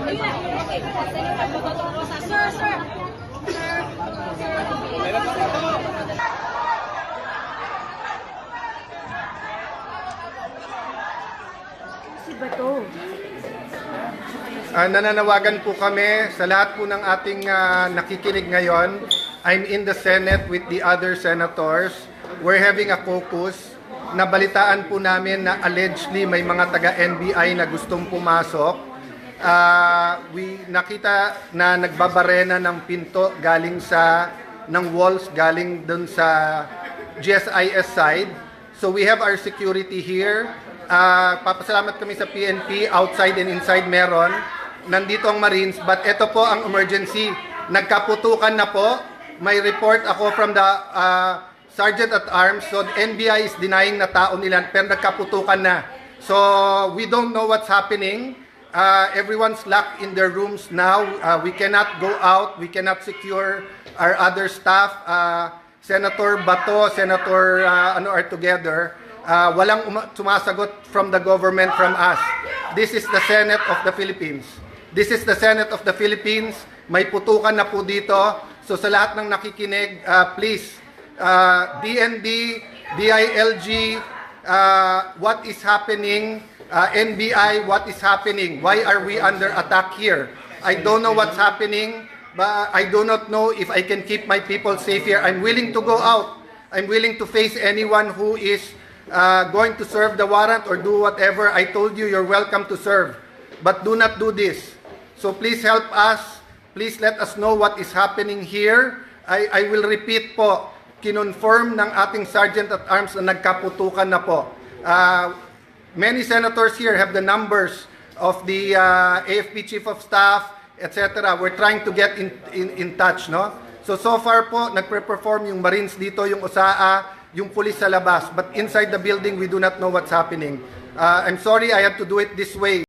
Sir, sir. Si Bato. Nananawagan po kami sa lahat po ng ating nakikinig ngayon. I'm in the Senate with the other senators. We're having a caucus. Nabalitaan po namin na allegedly may mga taga-NBI na gustong pumasok. Nakita na nagbabarena ng pinto galing ng walls galing dun sa GSIS side. So we have our security here. Papasalamat kami sa PNP, outside and inside meron. Nandito ang Marines, but ito po ang emergency. Nagkaputukan na po. May report ako from the Sergeant at Arms. So the NBI is denying na tao nila, pero nagkaputukan na. So we don't know what's happening. Everyone's locked in their rooms now. We cannot go out. We cannot secure our other staff. Senator Bato, Senator are together. Walang sumasagot from the government, from us. This is the Senate of the Philippines. This is the Senate of the Philippines. May putukan na po dito. So sa lahat ng nakikinig, please, DND, DILG, what is happening? NBI, what is happening? Why are we under attack here? I don't know what's happening, but I do not know if I can keep my people safe here. I'm willing to go out. I'm willing to face anyone who is going to serve the warrant or do whatever. I told you, you're welcome to serve. But do not do this. So please help us. Please let us know what is happening here. I will repeat po, kinonfirm ng ating Sergeant at Arms na nagkaputukan na po. Many senators here have the numbers of the AFP Chief of Staff, etc. We're trying to get in touch, no? So far po, nagpe-perform yung Marines dito, yung OSAA, yung police sa labas. But inside the building, we do not know what's happening. I'm sorry I have to do it this way.